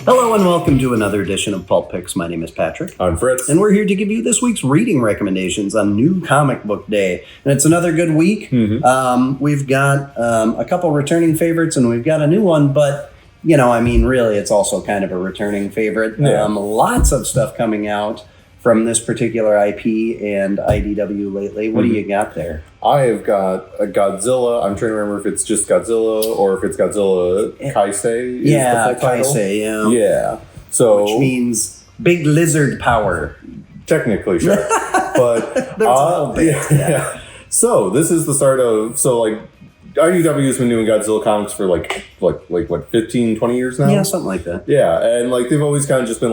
Hello and welcome to another edition of Pulp Picks. My name is Patrick. I'm Fritz. And we're here to give you this week's reading recommendations on New Comic Book Day. And it's another good week. We've got a couple returning favorites and we've got a new one, but, really it's also kind of a returning favorite. Yeah. Lots of stuff coming out from this particular IP and IDW lately. What do you got there? I have got a Godzilla. I'm trying to remember if it's just Godzilla or if it's Godzilla Kaisei. Yeah, Kaisei, yeah. Yeah. So, which means big lizard power. Technically, sure. But That's all big. Yeah. So this is the start of IDW has been doing Godzilla comics for like what 15, 20 years now? Yeah, something like that. Yeah, and they've always kind of just been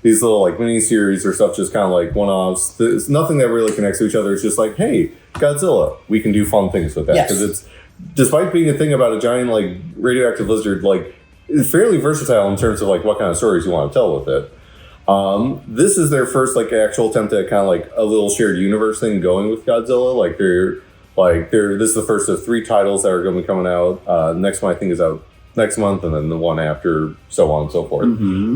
these little mini series or stuff, just kind of one-offs. There's nothing that really connects to each other. It's just hey, Godzilla, we can do fun things with that. Because it's, despite being a thing about a giant radioactive lizard, it's fairly versatile in terms of what kind of stories you want to tell with it. This is their first actual attempt at kind of a little shared universe thing going with Godzilla. This is the first of 3 titles that are going to be coming out. Next one I think is out next month, and then the one after, so on and so forth.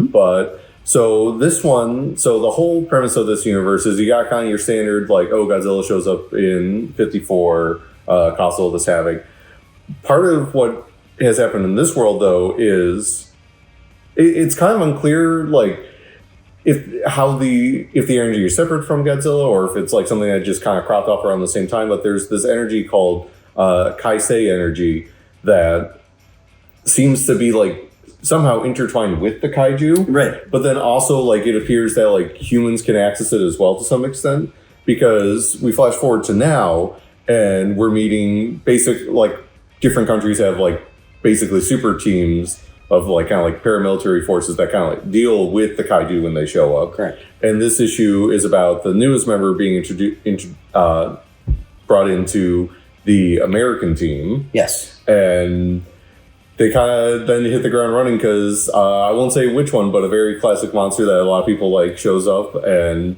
But so this one, the whole premise of this universe is you got kind of your standard Godzilla shows up in 54, causing all this havoc. Part of what has happened in this world though is it's kind of unclear if the energy is separate from Godzilla or if it's something that just kind of cropped off around the same time. But there's this energy called Kaisei energy that seems to be somehow intertwined with the kaiju. Right. But then also it appears that humans can access it as well to some extent, because we flash forward to now and we're meeting different countries have basically super teams of paramilitary forces that kind of deal with the kaiju when they show up. Correct. And this issue is about the newest member being brought into the American team. Yes. And they kind of then hit the ground running because I won't say which one, but a very classic monster that a lot of people shows up. And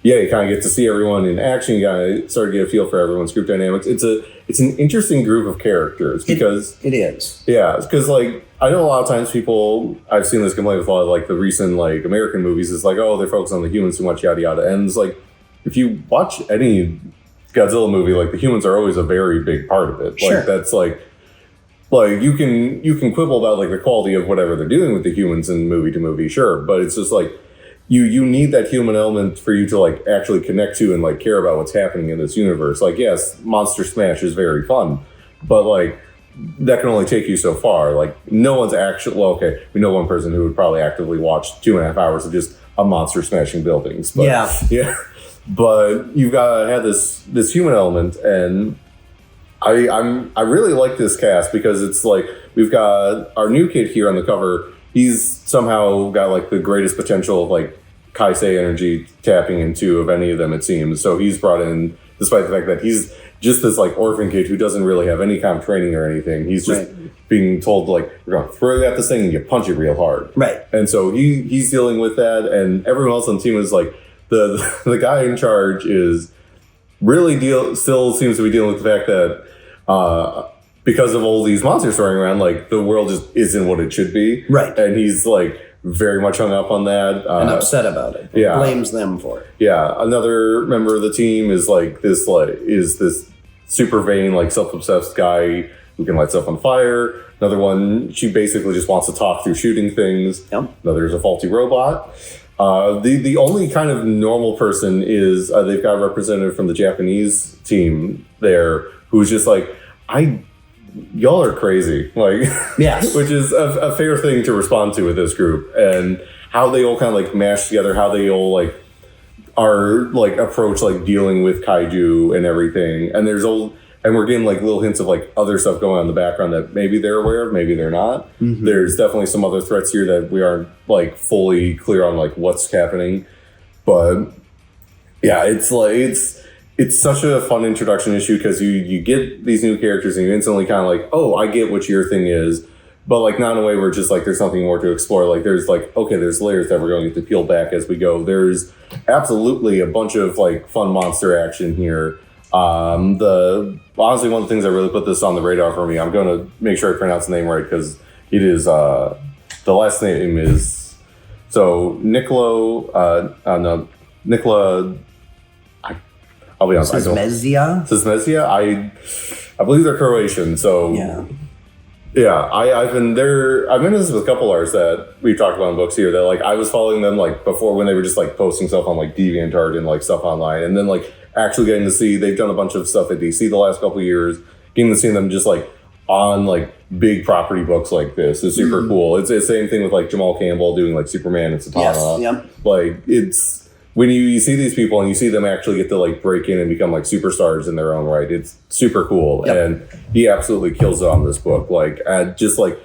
yeah, you kind of get to see everyone in action. You kind of start to get a feel for everyone's group dynamics. It's an interesting group of characters because it is. Yeah, because I know a lot of times I've seen this complaint with a lot of the recent American movies is oh, they're focused on the humans too much, yada yada. And it's if you watch any Godzilla movie, the humans are always a very big part of it. Sure. That's you can quibble about the quality of whatever they're doing with the humans in movie to movie, sure, but it's just you need that human element for you to actually connect to and care about what's happening in this universe. Yes, Monster Smash is very fun, but that can only take you so far. No one's actually we know one person who would probably actively watch 2.5 hours of just a monster smashing buildings. But, yeah. But you've got to have this human element, and I really like this cast because it's we've got our new kid here on the cover. He's somehow got the greatest potential of Kaisei energy tapping into of any of them, it seems. So he's brought in, despite the fact that he's just this orphan kid who doesn't really have any kind of training or anything. He's just being told we're going to throw you at this thing and you punch it real hard. Right. And so he's dealing with that, and everyone else on the team is the guy in charge is really still seems to be dealing with the fact that because of all these monsters throwing around, the world just isn't what it should be. Right. And he's very much hung up on that. And upset about it. Yeah. Blames them for it. Yeah. Another member of the team is this super vain, self-obsessed guy who can light stuff on fire. Another one, she basically just wants to talk through shooting things. Yep. Another is a faulty robot. The only kind of normal person is they've got a representative from the Japanese team there who's just y'all are crazy, yes, which is a fair thing to respond to with this group, and how they all kind of mash together, how they all are approach dealing with kaiju and everything, and we're getting little hints of other stuff going on in the background that maybe they're aware of, maybe they're not. Mm-hmm. There's definitely some other threats here that we aren't fully clear on what's happening, but yeah, it's such a fun introduction issue because you get these new characters and you instantly kind of oh, I get what your thing is, but not in a way where just there's something more to explore. There's okay, there's layers that we're going to get to peel back as we go. There's absolutely a bunch of fun monster action here. Honestly, one of the things that really put this on the radar for me, I'm going to make sure I pronounce the name right because it is the last name is So Nicola, I'll be honest, Sismezia. I believe they're Croatian. So yeah, I've been there. I've been this with a couple artists that we've talked about in books here that like I was following them like before when they were just like posting stuff on like DeviantArt and like stuff online, and then like actually getting to see they've done a bunch of stuff at DC the last couple of years. Getting to see them just like on like big property books like this is super cool. It's the same thing with like Jamal Campbell doing like Superman and Satana. Yes, Like it's. When you see these people and you see them actually get to like break in and become like superstars in their own right, it's super cool. And he absolutely kills it on this book. Like, just like,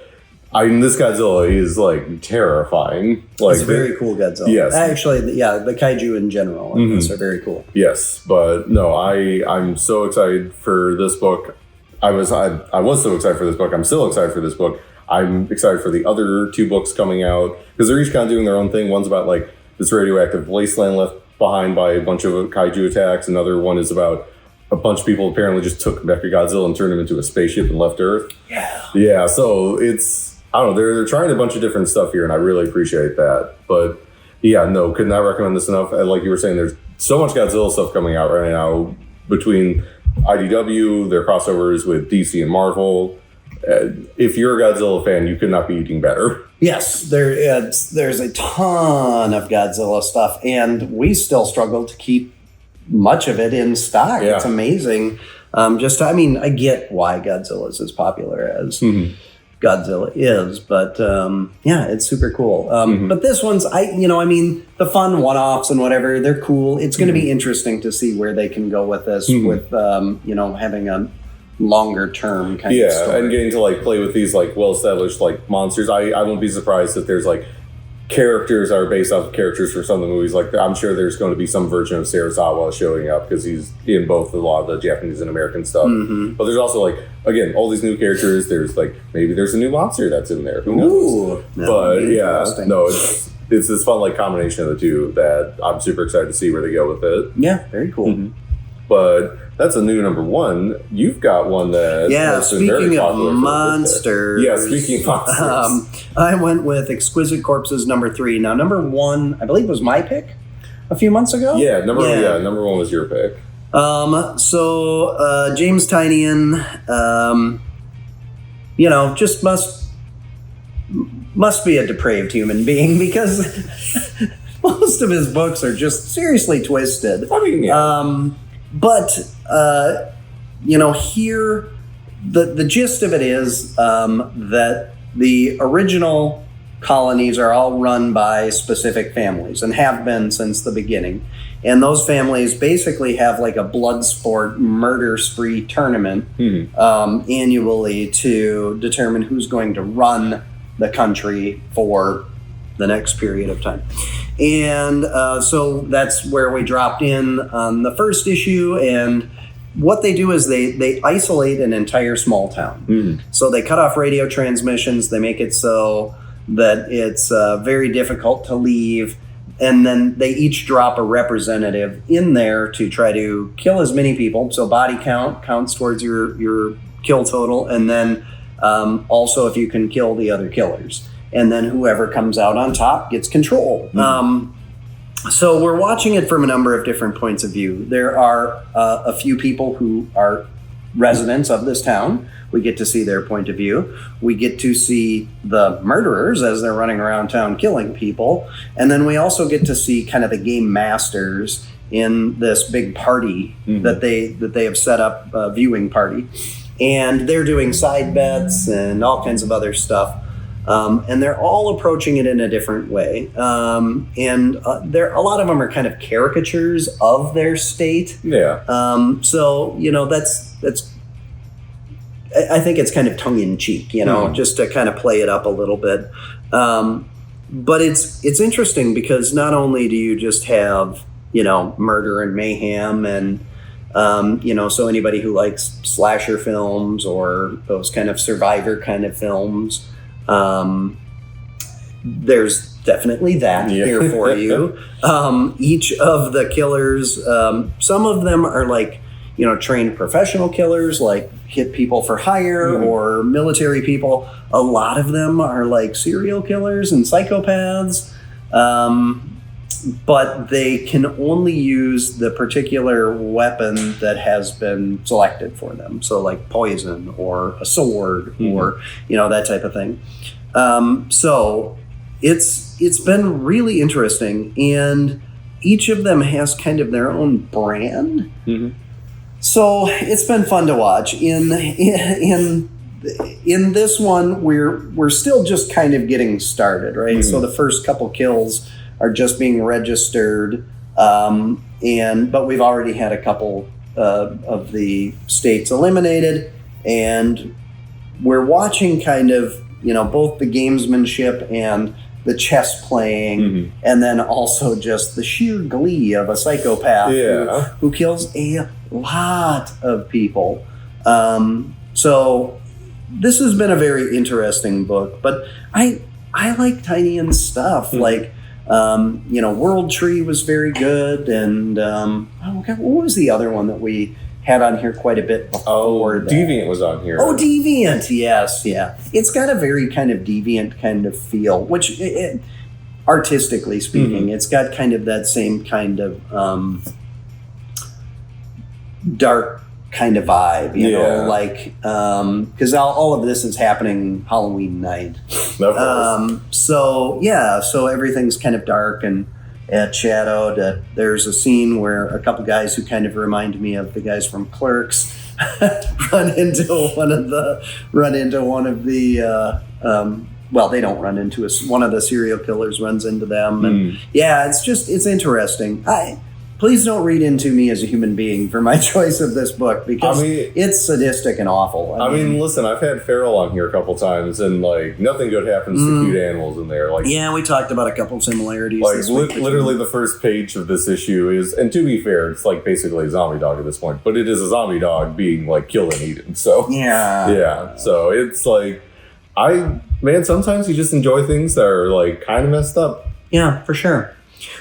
this Godzilla is like terrifying. Like, it's a very cool Godzilla. Yes. Actually, the kaiju in general are very cool. Yes, but no, I'm so excited for this book. I was so excited for this book. I'm still excited for this book. I'm excited for the other 2 books coming out because they're each kind of doing their own thing. One's about like this radioactive wasteland left behind by a bunch of kaiju attacks. Another one is about a bunch of people apparently just took Mechagodzilla and turned him into a spaceship and left Earth. Yeah. So it's, I don't know, they're trying a bunch of different stuff here, and I really appreciate that. But yeah, no, could not recommend this enough. And like you were saying, there's so much Godzilla stuff coming out right now between IDW, their crossovers with DC and Marvel. If you're a Godzilla fan, you could not be eating better. Yes, there's a ton of Godzilla stuff, and we still struggle to keep much of it in stock. It's amazing. I get why Godzilla is as popular as Godzilla is, but it's super cool. But this one's, the fun one-offs and whatever, they're cool. It's going to be interesting to see where they can go with this, with having a longer term kind of story. And getting to like play with these like well-established like monsters. I won't be surprised if there's like characters are based off of characters for some of the movies. Like I'm sure there's going to be some version of Sarasawa showing up because he's in both a lot of the Japanese and American stuff. But there's also like, again, all these new characters. There's like, maybe there's a new monster that's in there. Who knows? But it's this fun like combination of the two that I'm super excited to see where they go with it. Yeah, very cool. But that's a new number 1. You've got one that has been very popular. Speaking of monsters. Speaking of monsters. I went with Exquisite Corpses number 3. Now, number 1, I believe, was my pick a few months ago. Number 1 was your pick. So James Tynion, just must be a depraved human being because most of his books are just seriously twisted. I mean, But, here, the gist of it is that the original colonies are all run by specific families and have been since the beginning. And those families basically have like a blood sport murder spree tournament annually to determine who's going to run the country for the next period of time. And so that's where we dropped in on the first issue. And what they do is they isolate an entire small town. So they cut off radio transmissions. They make it so that it's very difficult to leave. And then they each drop a representative in there to try to kill as many people. So body count counts towards your kill total. And then also if you can kill the other killers. And then whoever comes out on top gets control. So we're watching it from a number of different points of view. There are a few people who are residents of this town. We get to see their point of view. We get to see the murderers as they're running around town killing people. And then we also get to see kind of the game masters in this big party that they have set up, a viewing party. And they're doing side bets and all kinds of other stuff. And they're all approaching it in a different way. And a lot of them are kind of caricatures of their state. So, that's I think it's kind of tongue in cheek, just to kind of play it up a little bit. But it's interesting because not only do you just have, murder and mayhem and, so anybody who likes slasher films or those kind of survivor kind of films, there's definitely that here for you. Each of the killers, some of them are like, trained professional killers, like hit people for hire or military people. A lot of them are like serial killers and psychopaths. but they can only use the particular weapon that has been selected for them. So like poison or a sword or, that type of thing. So it's been really interesting, and each of them has kind of their own brand. So it's been fun to watch. In this one, we're still just kind of getting started, right? So the first couple kills are just being registered, but we've already had a couple of the states eliminated, and we're watching kind of both the gamesmanship and the chess playing, and then also just the sheer glee of a psychopath who kills a lot of people. So this has been a very interesting book, but I like Tinian's stuff. Like, World Tree was very good, and what was the other one that we had on here quite a bit before that? Deviant was on here. Oh, Deviant, yes, yeah. It's got a very kind of Deviant kind of feel, which, artistically speaking, it's got kind of that same kind of dark kind of vibe, you know, like, because all of this is happening Halloween night. So everything's kind of dark and shadowed. There's a scene where a couple guys who kind of remind me of the guys from Clerks run into one of the well, they don't run into us. One of the serial killers runs into them, and it's interesting. Please don't read into me as a human being for my choice of this book, because it's sadistic and awful. I mean, listen, I've had Farrell on here a couple times, and like nothing good happens to cute animals in there. Like, we talked about a couple similarities. Like literally, the first page of this issue is, and to be fair, it's like basically a zombie dog at this point, but it is a zombie dog being like killed and eaten. So so it's like, sometimes you just enjoy things that are like kind of messed up. Yeah, for sure.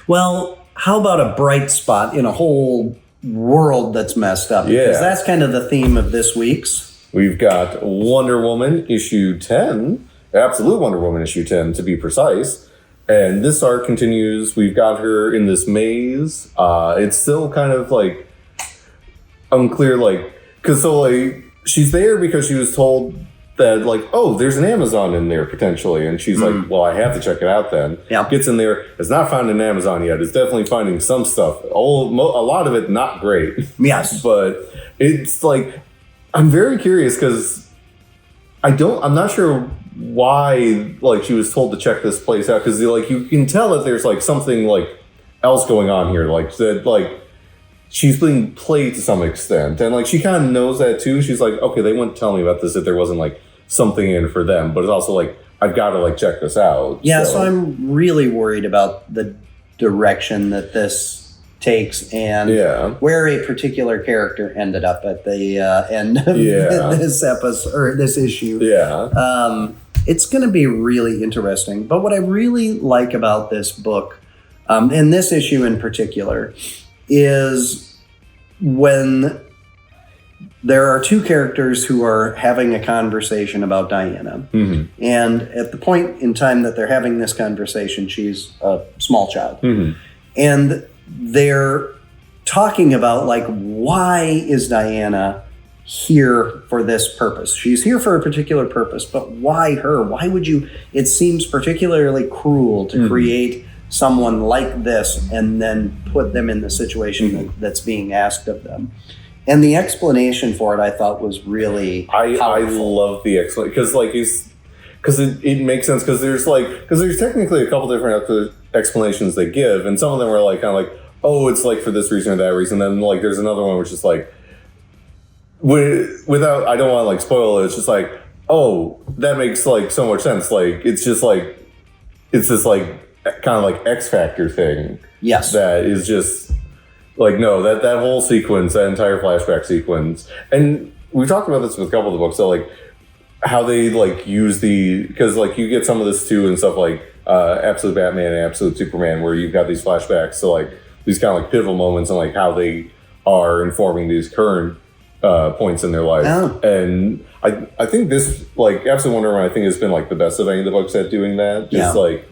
Well, how about a bright spot in a whole world that's messed up? Because that's kind of the theme of this week's. We've got Wonder Woman issue 10, Absolute Wonder Woman issue 10 to be precise. And this arc continues. We've got her in this maze. It's still kind of like unclear, she's there because she was told that, like, oh, there's an Amazon in there potentially, and she's like, well, I have to check it out then. Gets in there, it's not found an Amazon yet. It's definitely finding some stuff. A lot of it not great. Yes. But it's like, I'm very curious because I'm not sure why, like, she was told to check this place out, because like you can tell that there's like something like else going on here, like that, like she's being played to some extent, and like she kind of knows that too. She's like, okay, they wouldn't tell me about this if there wasn't like something in for them, but it's also like, I've got to like check this out. So I'm really worried about the direction that this takes, and where a particular character ended up at the end of this episode or this issue. It's going to be really interesting. But what I really like about this book, and this issue in particular, is when there are two characters who are having a conversation about Diana. And at the point in time that they're having this conversation, she's a small child. And they're talking about, like, why is Diana here for this purpose? She's here for a particular purpose, but why her? Why would you? It seems particularly cruel to create someone like this and then put them in the situation that's being asked of them. And the explanation for it, I thought, was really I love the explanation, because like it makes sense, because there's technically a couple different explanations they give, and some of them are like kind of like, oh, it's like for this reason or that reason. Then like there's another one which is like, without, I don't want to like spoil it, it's just like, oh, that makes like so much sense. Like it's just like, it's this like kind of like X Factor thing. Yes. That is just like, no, that whole sequence, that entire flashback sequence. And we talked about this with a couple of the books, so like how they like use because like you get some of this too and stuff like Absolute Batman and Absolute Superman, where you've got these flashbacks, so like these kind of like pivotal moments and like how they are informing these current points in their life. And I think this, like, Absolute Wonder Woman, I think has been like the best of any of the books at doing that. Just like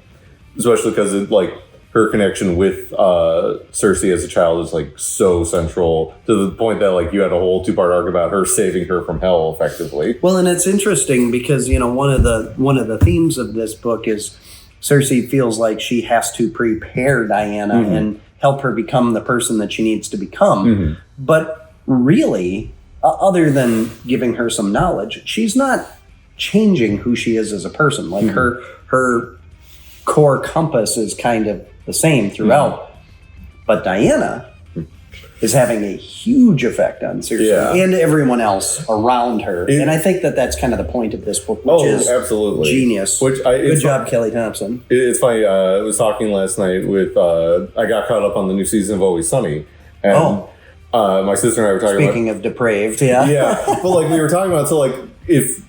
especially because it like her connection with Cersei as a child is like so central to the point that like you had a whole 2-part arc about her saving her from hell effectively. Well, and it's interesting because one of the themes of this book is Cersei feels like she has to prepare Diana and help her become the person that she needs to become. But really, other than giving her some knowledge, she's not changing who she is as a person. Like her core compass is kind of the same throughout. But Diana is having a huge effect on Cersei and everyone else around her. And I think that that's kind of the point of this book, which is absolutely genius. Good job, Kelly Thompson. It's funny. I was talking last night with, I got caught up on the new season of Always Sunny. And my sister and I were talking Speaking of depraved, yeah. But like we were talking about, so like if,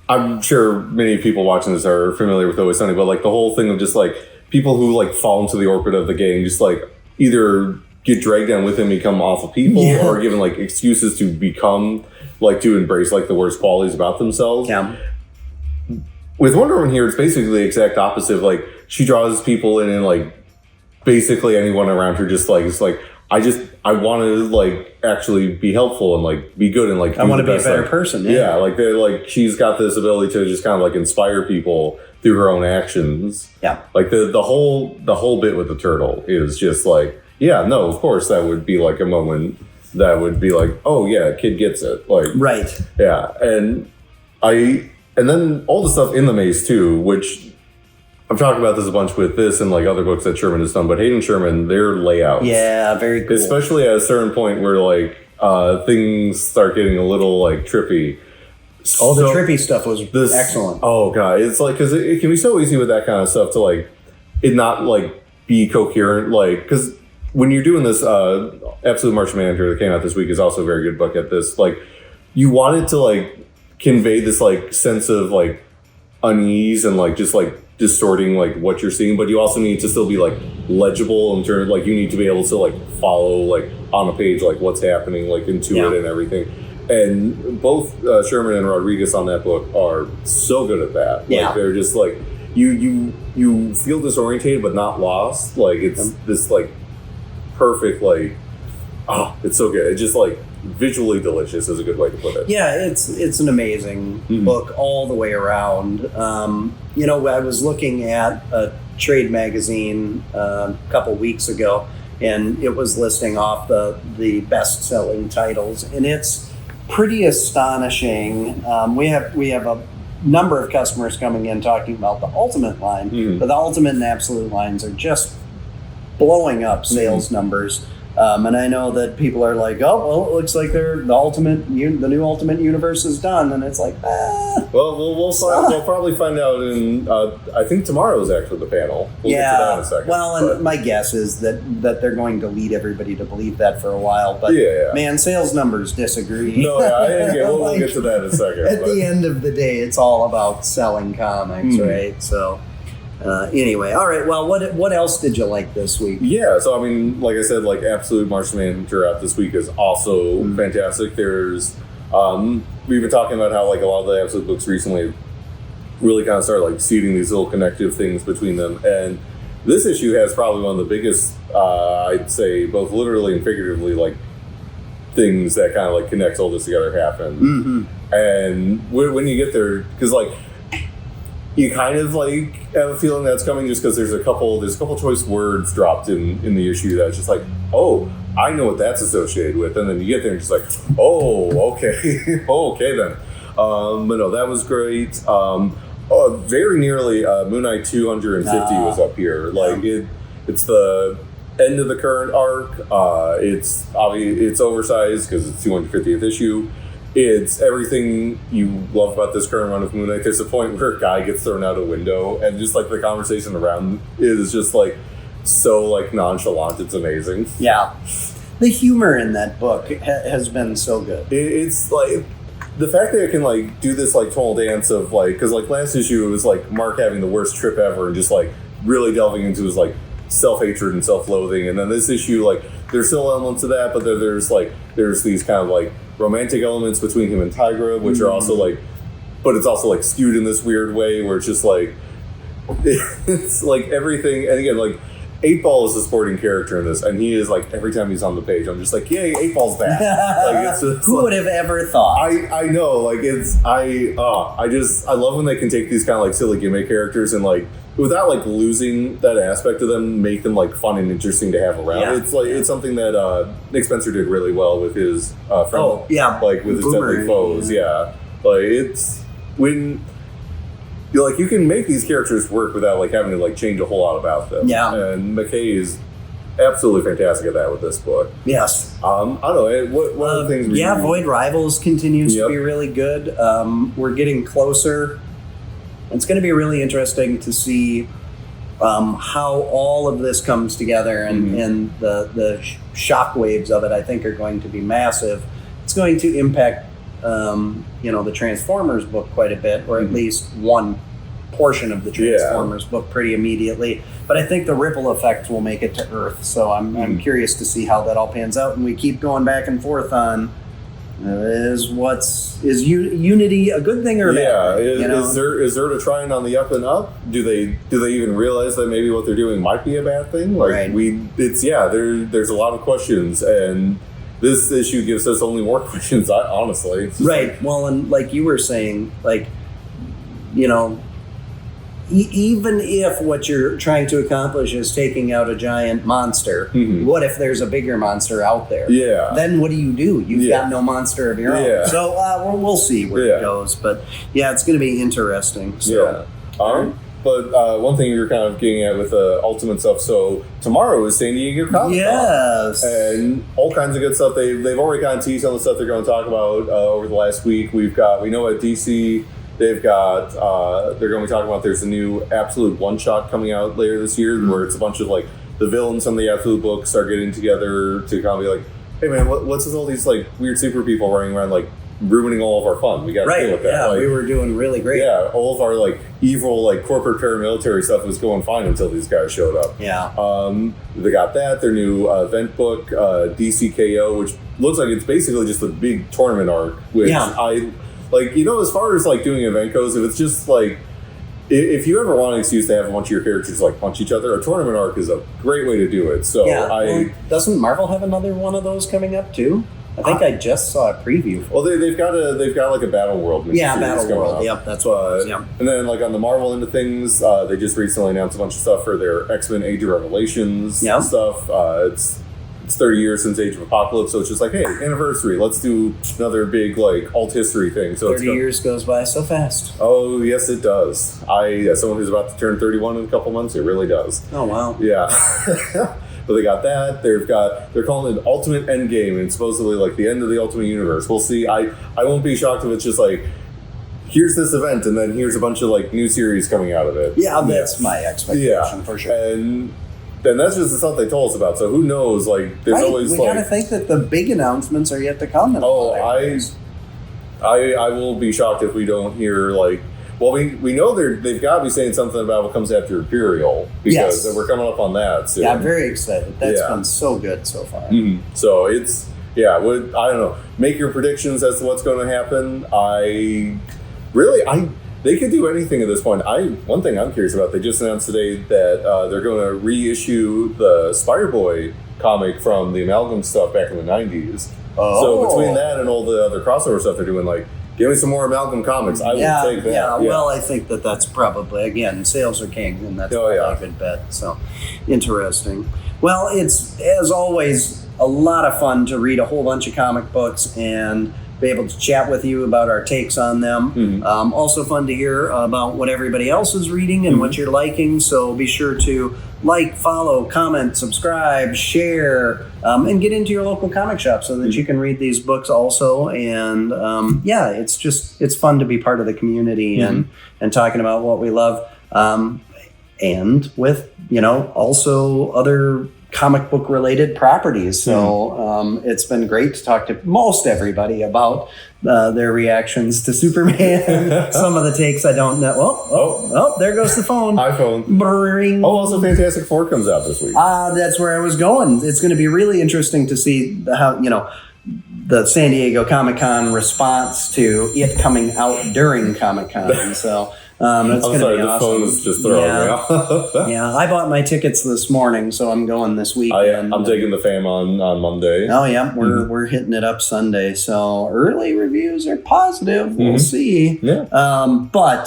I'm sure many people watching this are familiar with Always Sunny, but like the whole thing of just like people who like fall into the orbit of the gang, just like either get dragged down with him, become awful people, or given like excuses to become like to embrace like the worst qualities about themselves. Yeah. With Wonder Woman here, it's basically the exact opposite. Like she draws people in and like basically anyone around her just like it's like I want to like actually be helpful and like be good and like I want to be a better like, person. Yeah, like they're like she's got this ability to just kind of like inspire people through her own actions. Yeah. Like the whole bit with the turtle is just like, yeah, no, of course that would be like a moment that would be like, oh yeah, kid gets it. Like right. Yeah. And then all the stuff in the maze too, which I've talked about this a bunch with this and like other books that Sherman has done, but Hayden Sherman, their layouts. Yeah, very cool. Especially at a certain point where like things start getting a little like trippy. Oh, the trippy stuff was excellent. Oh god, it's like because it can be so easy with that kind of stuff to like it not like be coherent, like because when you're doing this, Absolute Martian Manhunter that came out this week is also a very good book at this. Like you want it to like convey this like sense of like unease and like just like distorting like what you're seeing, but you also need to still be like legible in terms like you need to be able to like follow like on a page like what's happening like into it and everything. And both Sherman and Rodriguez on that book are so good at that. Like they're just like you feel disorientated but not lost. Like it's this like perfect like it's so good. It's just like visually delicious is a good way to put it. Yeah, it's an amazing book all the way around. I was looking at a trade magazine a couple weeks ago, and it was listing off the best-selling titles, and it's pretty astonishing. We have a number of customers coming in talking about the Ultimate line, but the Ultimate and Absolute lines are just blowing up sales numbers. And I know that people are like, oh, well, it looks like the new Ultimate Universe is done. And it's like, Well, we'll probably find out in, I think tomorrow is actually the panel. We'll get to that in a second. Well, and my guess is that they're going to lead everybody to believe that for a while. But, man, sales numbers disagree. No, we'll get to that in a second. At the end of the day, it's all about selling comics, right? So... anyway, all right. Well, what else did you like this week? Yeah, so I mean, like I said, like Absolute Martian Manhunter out this week is also fantastic. There's, we've been talking about how like a lot of the Absolute books recently really kind of started like seeding these little connective things between them, and this issue has probably one of the biggest, I'd say, both literally and figuratively, like things that kind of like connects all this together happen. And when you get there, because like. You kind of like have a feeling that's coming just because there's a couple choice words dropped in the issue that's just like, oh, I know what that's associated with, and then you get there and just like, oh, okay, okay then. But no, that was great. Very nearly Moon Knight 250 was up here. Like it's the end of the current arc. It's oversized because it's 250th issue. It's everything you love about this current run of Moon Knight. There's a point where a guy gets thrown out a window, and just like the conversation around is just like so like nonchalant. It's amazing. Yeah, the humor in that book has been so good. It's like the fact that it can like do this like tonal dance of like because like last issue it was like Mark having the worst trip ever and just like really delving into his like self-hatred and self-loathing, and then this issue like there's still elements of that, but there's these kind of like romantic elements between him and Tigra, which are also like, but it's also like skewed in this weird way where it's just like it's like everything. And again, like 8-Ball is a supporting character in this, and he is like every time he's on the page, I'm just like, yay, 8-Ball's back. Like who would have ever thought? I know, like I love when they can take these kind of like silly gimmick characters and like without like losing that aspect of them, make them like fun and interesting to have around. Yeah. It's like it's something that Nick Spencer did really well with his friend, like with his Deadly Foes. Yeah, like it's when. You can make these characters work without like having to like change a whole lot about them. Yeah, and McKay is absolutely fantastic at that with this book. Yes. I don't know. What other things? Void Rivals continues to be really good. We're getting closer. It's going to be really interesting to see how all of this comes together, and the shockwaves of it, I think, are going to be massive. It's going to impact the Transformers book quite a bit, or at least one portion of the Transformers book pretty immediately. But I think the ripple effect will make it to Earth. So I'm curious to see how that all pans out. And we keep going back and forth on is Unity a good thing or a bad thing? Is there to try on the up and up? Do they even realize that maybe what they're doing might be a bad thing? Like there's a lot of questions, and this issue gives us only more questions, honestly. Right. Well, and like you were saying, like, even if what you're trying to accomplish is taking out a giant monster, what if there's a bigger monster out there? Yeah. Then what do? You've got no monster of your own. Yeah. So we'll see where it goes. But, it's going to be interesting. So. Yeah. But one thing you're kind of getting at with the Ultimate stuff, so tomorrow is San Diego Comic-Con. Yes. And all kinds of good stuff. They've already kind of teased on the stuff they're going to talk about over the last week. We know at DC, they've got, they're going to be talking about there's a new Absolute one-shot coming out later this year where it's a bunch of like the villains from the Absolute books are getting together to kind of be like, hey man, what's with all these like weird super people running around like ruining all of our fun? We got to deal with that. Yeah, we were doing really great. Yeah, all of our like evil like corporate paramilitary stuff was going fine until these guys showed up. Yeah. They got that, their new event book, DCKO, which looks like it's basically just a big tournament arc, which I like, as far as like doing event goes, if it's just like if you ever want an excuse to have a bunch of your characters like punch each other, a tournament arc is a great way to do it. So doesn't Marvel have another one of those coming up too? I think I just saw a preview. Well, they've got like a Battle World. Battle World. Yep, that's what. And then like on the Marvel end of things, they just recently announced a bunch of stuff for their X-Men Age of Revelations stuff. It's 30 years since Age of Apocalypse, so it's just like, hey, anniversary. Let's do another big like alt history thing. So 30 years goes by so fast. Oh yes, it does. As someone who's about to turn 31 in a couple months, it really does. Oh wow. Yeah. But they got that. They're calling it Ultimate Endgame, and it's supposedly like the end of the Ultimate Universe. We'll see. I won't be shocked if it's just like, here's this event, and then here's a bunch of like new series coming out of it. Yeah, that's my expectation for sure. And then that's just the stuff they told us about. So who knows? Like, there's always we gotta think that the big announcements are yet to come. I will be shocked if we don't hear like. Well, we know they've got to be saying something about what comes after Imperial, because we're coming up on that soon. Yeah, I'm very excited. That's been so good so far. Mm-hmm. So it's, I don't know. Make your predictions as to what's going to happen. They could do anything at this point. One thing I'm curious about, they just announced today that they're going to reissue the Spider-Boy comic from the Amalgam stuff back in the 90s. Oh. So between that and all the other crossover stuff they're doing, like, give me some more Amalgam comics. I will take that. Yeah, well, I think that's probably, again, sales are king, and that's a good bet. So, interesting. Well, it's, as always, a lot of fun to read a whole bunch of comic books and be able to chat with you about our takes on them. Mm-hmm. Also fun to hear about what everybody else is reading and what you're liking. So be sure to like, follow, comment, subscribe, share, and get into your local comic shop so that you can read these books also. And it's fun to be part of the community and talking about what we love. And with, also other comic book related properties. So it's been great to talk to most everybody about their reactions to Superman. Some of the takes I don't know. Oh, there goes the phone. iPhone. Brrring. Oh, also Fantastic Four comes out this week. That's where I was going. It's going to be really interesting to see how, the San Diego Comic-Con response to it coming out during Comic-Con. So That's I'm going to sorry, be the awesome. phone is just throwing me off. Yeah, I bought my tickets this morning, so I'm going this weekend. I'm taking the fam on Monday. Oh yeah, we're hitting it up Sunday. So early reviews are positive. We'll see. Yeah. But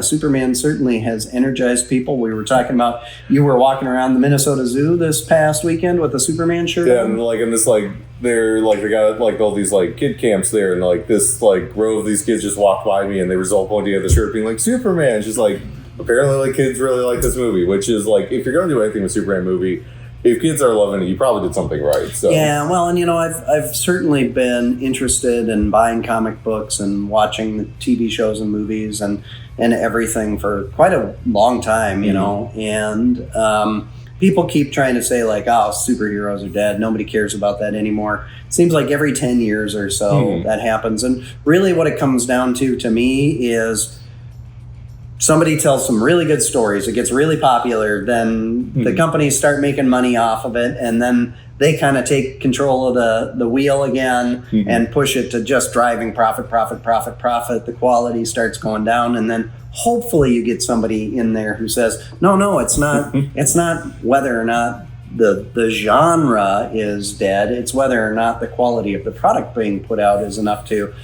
Superman certainly has energized people. We were talking about you were walking around the Minnesota Zoo this past weekend with a Superman shirt. Yeah, on. and like in this like they got like all these like kid camps there, and like this like row of these kids just walked by me, and they were all pointing at the shirt, being like Superman. Just like apparently like kids really like this movie, which is like if you're going to do anything with Superman movie, if kids are loving it, you probably did something right. So yeah, well, and I've certainly been interested in buying comic books and watching the TV shows and movies and everything for quite a long time, and people keep trying to say like, oh, superheroes are dead. Nobody cares about that anymore. It seems like every 10 years or so that happens. And really what it comes down to me is somebody tells some really good stories. It gets really popular. Then the companies start making money off of it. And then they kind of take control of the wheel again and push it to just driving profit. The quality starts going down. And then hopefully you get somebody in there who says, no, it's not. It's not whether or not the genre is dead. It's whether or not the quality of the product being put out is enough to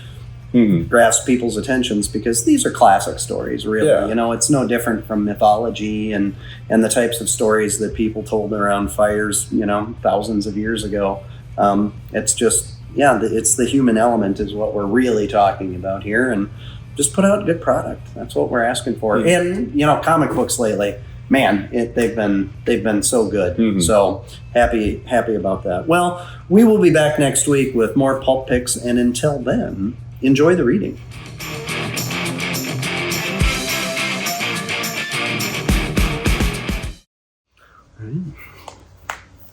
grasp people's attentions, because these are classic stories, really. Yeah. It's no different from mythology and the types of stories that people told around fires, thousands of years ago. It's just, it's the human element is what we're really talking about here, and just put out good product. That's what we're asking for. And comic books lately, man, they've been so good. So happy about that. Well, we will be back next week with more Pulp Picks, and until then, enjoy the reading.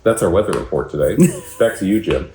That's our weather report today. Back to you, Jim.